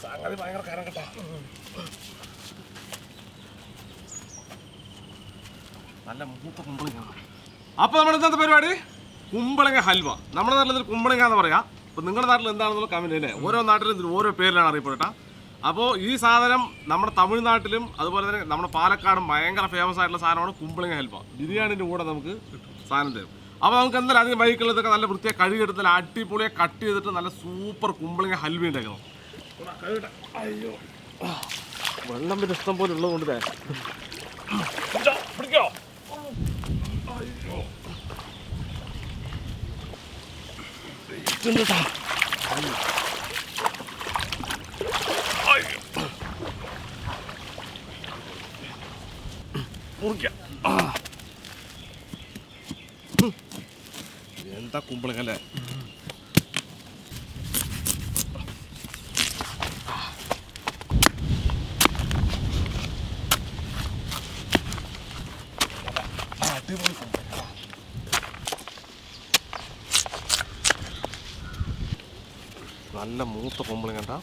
സംഗതി ഭയങ്കര കരം കേട്ടോ. നല്ല മൂത്ത കുമ്പളങ്ങ. അപ്പൊ നമ്മുടെ ഇന്നത്തെ പരിപാടി കുമ്പളങ്ങ ഹൽവ. നമ്മുടെ നാട്ടിൽ കുമ്പളങ്ങ എന്ന് പറയാം. അപ്പൊ നിങ്ങളുടെ നാട്ടിൽ എന്താണെന്നുള്ള കമന്റ് അല്ലേ? ഓരോ നാട്ടിലും ഓരോ പേരിലാണ് അറിയപ്പെട്ടാ. അപ്പോൾ ഈ സാധനം നമ്മുടെ തമിഴ്നാട്ടിലും അതുപോലെ തന്നെ നമ്മുടെ പാലക്കാടും ഭയങ്കര ഫേമസ് ആയിട്ടുള്ള സാധനമാണ് കുമ്പളങ്ങ ഹൽവ. ബിരിയാണിൻ്റെ കൂടെ നമുക്ക് സാധനം തരും. അപ്പോൾ നമുക്ക് എന്തായാലും അധികം വൈക്കുള്ളതൊക്കെ നല്ല വൃത്തിയായി കഴുകിയെടുത്ത് നല്ല അടിപൊളിയെ കട്ട് ചെയ്തിട്ട് നല്ല സൂപ്പർ കുമ്പളങ്ങ ഹൽവ ഉണ്ടാക്കണം. അയ്യോ, വെള്ളം പിന്നെ ഇഷ്ടം പോലെ ഉള്ളത് കൊണ്ട് പിടിക്കോ. എന്താ കുമ്പളങ്ങ അല്ലേ? നല്ല മൂത്ത കുമ്പളങ്ങ കേട്ടാ.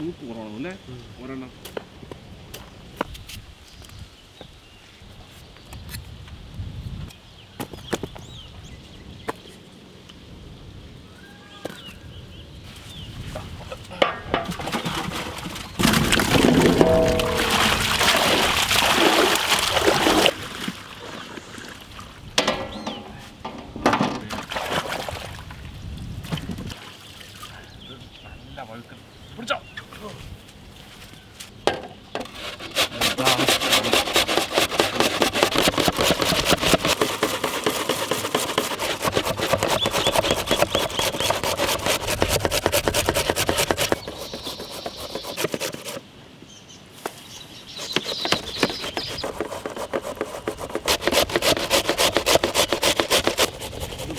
മൂപ്പ് കുറവാണ് അല്ലേ? ഒരെണ്ണം നല്ല വഴുക്ക് പിടിച്ചോ.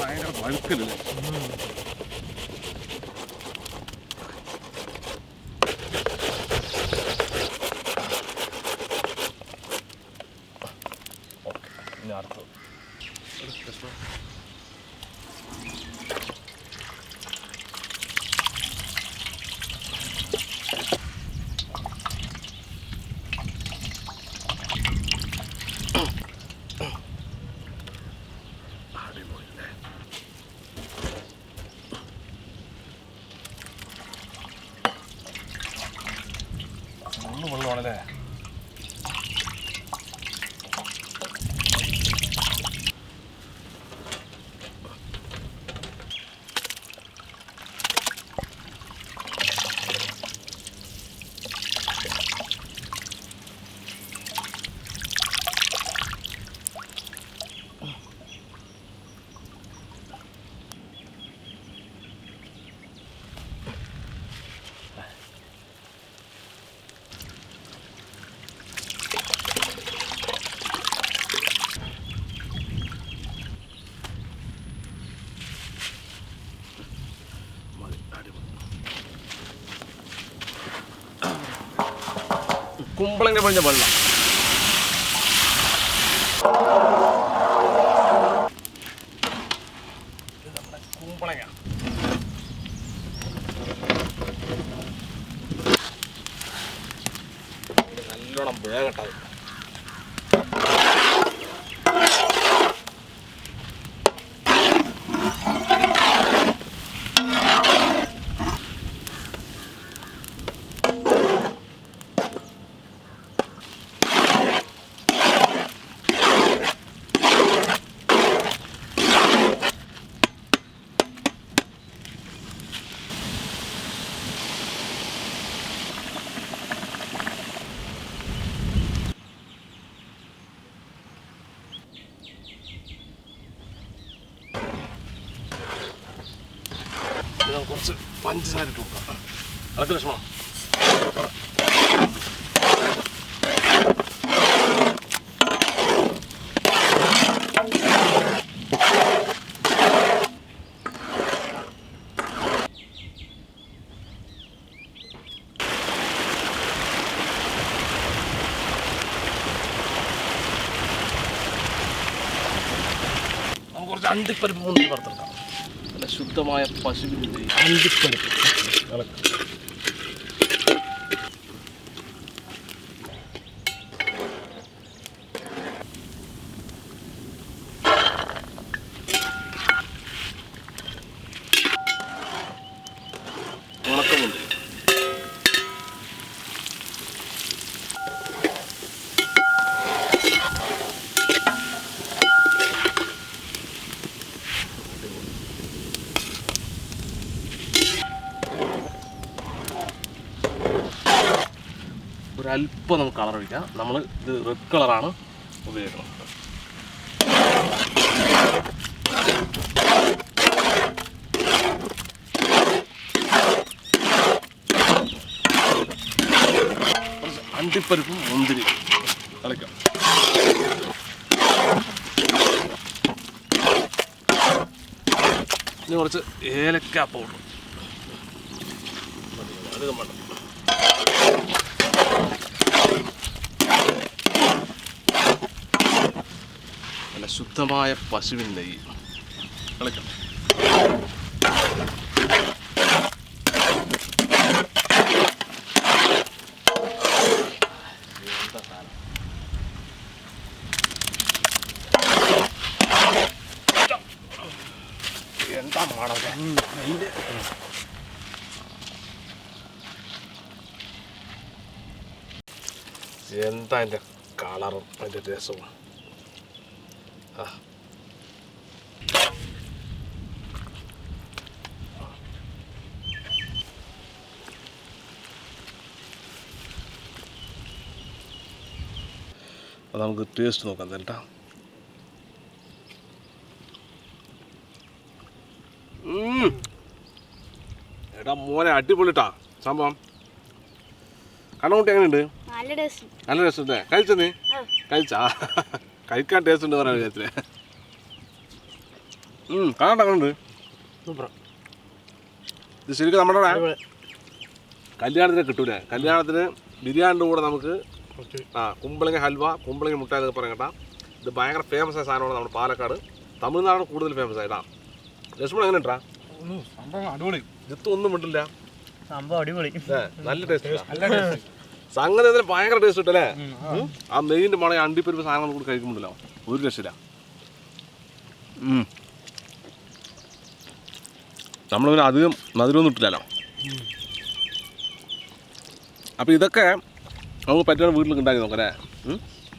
ഭയങ്കര വഴുക്കല്ലേ? വെള്ളമാണല്ലേ? കുമ്പളങ്ങ പൊഴിഞ്ഞ വെള്ളം. നമ്മുടെ കുമ്പളങ്ങ നല്ലോണം വേഗട്ടത്. കുറച്ച് പഞ്ചസാര ഇട്ട് കൊടുക്കാം. അതൊക്കെ ലക്ഷണം. കുറച്ച് അണ്ടിപ്പരിപ്പ് മുന്നിൽ വറുത്തെടുക്കാം. നല്ല ശുദ്ധമായ പശുവിൻ്റെ അണ്ടിപ്പരിപ്പ് ഉണക്കമുണ്ട്. ഒരല്പം നമുക്ക് കളർ ഒഴിക്കാം. നമ്മൾ ഇത് റെഡ് കളറാണ് ഉപയോഗിക്കുന്നത്. അണ്ടിപ്പരിപ്പും മുന്തിരി കളിക്കാം. ഇനി കുറച്ച് ഏലക്ക പൗഡർ അധികം വേണം. നല്ല ശുദ്ധമായ പശുവിൻ നെയ്യ് കളിക്കാം. എന്താ മാടൊക്കെ എന്താ അതിൻ്റെ കളറും അതിൻ്റെ രസവും. അത് നമുക്ക് ടേസ്റ്റ് നോക്കാം കേട്ടോ. എടാ മോനെ അടിപൊളിട്ടാ സംഭവം. കണ്ണുകുട്ടി എങ്ങനെയുണ്ട്? നല്ല ടേസ്റ്റ് ഉണ്ട്. കഴിച്ചോ നീ? കഴിച്ചാ? കഴിക്കാൻ ടേസ്റ്റ് ഉണ്ട് പറയാൻ വിചാരിച്ചില്ലേ? കാണാണ്ട് അങ്ങനെ ഉണ്ട്. സൂപ്പർ. ഇത് ശരിക്കും നമ്മുടെ കല്യാണത്തിന് കിട്ടൂലേ? കല്യാണത്തിന് ബിരിയാണിൻ്റെ കൂടെ നമുക്ക് കുമ്പളങ്ങ ഹൽവ, കുമ്പളങ്ങ മുട്ട എന്നൊക്കെ പറയാം കേട്ടാ. ഇത് ഭയങ്കര ഫേമസ് ആയ സാധനമാണ് നമ്മുടെ പാലക്കാട്. തമിഴ്നാടാണ് കൂടുതൽ ഫേമസ് ആയിട്ടാ. ലക്ഷ്മൺ എങ്ങനെ ഉണ്ടാ? അടിപൊളി. ജിത്തു ഒന്നും മിണ്ടില്ല. സംഭവം അടിപൊളി. നല്ല ടേസ്റ്റ്. സംഗതി അതിന് ഭയങ്കര ടേസ്റ്റ് കിട്ടല്ലേ? ആ നെയ്യിൻ്റെ മണം അണ്ടിപ്പരിപ്പ് സാധനങ്ങൾ കൂടി കഴിക്കുമ്പോഴല്ലോ ഒരു രക്ഷയില്ല. നമ്മളിങ്ങനെ അധികം മധുരമൊന്നും ഇട്ടില്ലല്ലോ. അപ്പോൾ ഇതൊക്കെ നമുക്ക് പറ്റുന്ന വീട്ടിലൊക്കെ ഉണ്ടാക്കി നോക്കാം അല്ലേ?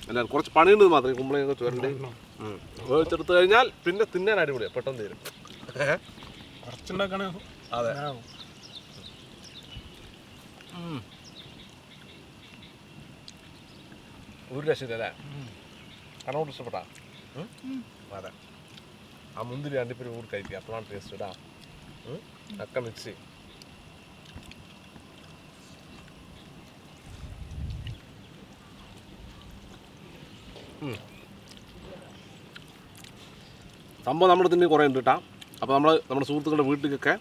അല്ല കുറച്ച് പണിയുണ്ട് മാത്രമേ. കുമ്പളങ്ങയൊക്കെ ചുരണ്ടി വേവിച്ചെടുത്ത് കഴിഞ്ഞാൽ പിന്നെ തിന്നാൻ അടിപൊളിയാണ്, പെട്ടെന്ന് തീരും. അതെ. ഒരു രക്ഷയില്ലല്ലേ? കണ്ണോട്ട് ഇഷ്ടപ്പെട്ടാ? അതെ. ആ മുന്തിരി അണ്ടിപ്പരിപ്പ് കൂടി കഴിക്കുക, അപ്പോഴാണ് ടേസ്റ്റ് ഇടാ. ഒക്കെ മിക്സ്. സംഭവം നമ്മുടെ തന്നെ കുറേ ഉണ്ട് കേട്ടാ. അപ്പോൾ നമ്മുടെ സുഹൃത്തുക്കളുടെ വീട്ടിലേക്കൊക്കെ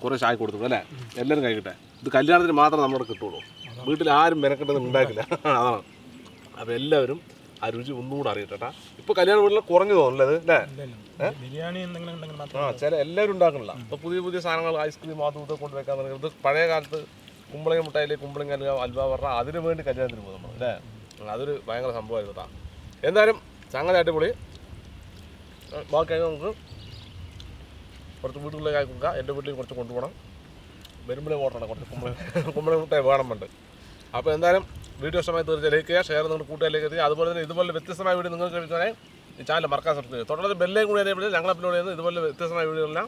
കുറേ ചായ കൊടുത്തു അല്ലേ? എല്ലാവരും കഴിക്കട്ടെ. ഇത് കല്യാണത്തിന് മാത്രമേ നമ്മുടെ കിട്ടുള്ളൂ. വീട്ടിൽ ആരും മെനക്കെട്ടൊന്നും ഉണ്ടാക്കില്ല. അതാണ്. അപ്പോൾ എല്ലാവരും ആ രുചി ഒന്നുകൂടെ അറിയട്ടെ. ഇപ്പോൾ കല്യാണ വീട്ടിൽ കുറഞ്ഞു തോന്നുന്നത് അല്ലേ? ചില എല്ലാവരും ഉണ്ടാക്കണില്ല. ഇപ്പോൾ പുതിയ പുതിയ സാധനങ്ങൾ ഐസ്ക്രീം അതും ഇതൊക്കെ കൊണ്ട് വെക്കാൻ തുടങ്ങി. ഇത് പഴയ കാലത്ത് കുമ്പളങ്ങ മുട്ടായില്ലേ, കുമ്പളങ്ങ അൽവ പറഞ്ഞാൽ അതിന് വേണ്ടി കല്യാണത്തിന് പോകും നമ്മൾ അല്ലേ? അതൊരു ഭയങ്കര സംഭവമായിരുന്നു കേട്ടോ. എന്തായാലും സംഗതി അടിപൊളി. ബാക്കി നമുക്ക് കുറച്ച് വീട്ടുകളിലേക്ക് ആയി കൊടുക്കുക. എൻ്റെ വീട്ടിലേക്ക് കുറച്ച് കൊണ്ടുപോകണം. വരുമ്പോഴേ ഓട്ടണം, കുറച്ച് കുമ്പളങ്ങ മുട്ടായി വേണം വേണ്ട. അപ്പോൾ എന്തായാലും വീഡിയോ ഇഷ്ടമായി തീർച്ചയായും ലൈക്ക് ചെയ്യുക, ഷെയർ നിങ്ങളുടെ കൂട്ടുകാരിലേക്ക് എത്തിക്കുക. അതുപോലെ തന്നെ ഇതുപോലെ വ്യത്യസ്തമായ വീഡിയോ നിങ്ങൾക്ക് ലഭിക്കാനായി ഈ ചാനൽ മറക്കാൻ സബ്സ്ക്രൈബ് ചെയ്യുക. തുടർന്ന് ബെല്ലേയും കൂടി അതിനെ ഞങ്ങൾ അപ്ലോഡ് ചെയ്യുന്നത് ഇതുപോലെ വ്യത്യസ്തമായ വീഡിയോകളെല്ലാം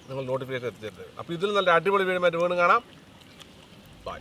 നിങ്ങൾ നോട്ടിഫിക്കേഷൻ എത്തിച്ചേരുന്നത്. അപ്പോൾ ഇതിൽ നല്ല അടിപൊളി വീഡിയോ ആയിട്ട് വീണ്ടും കാണാം. ബൈ.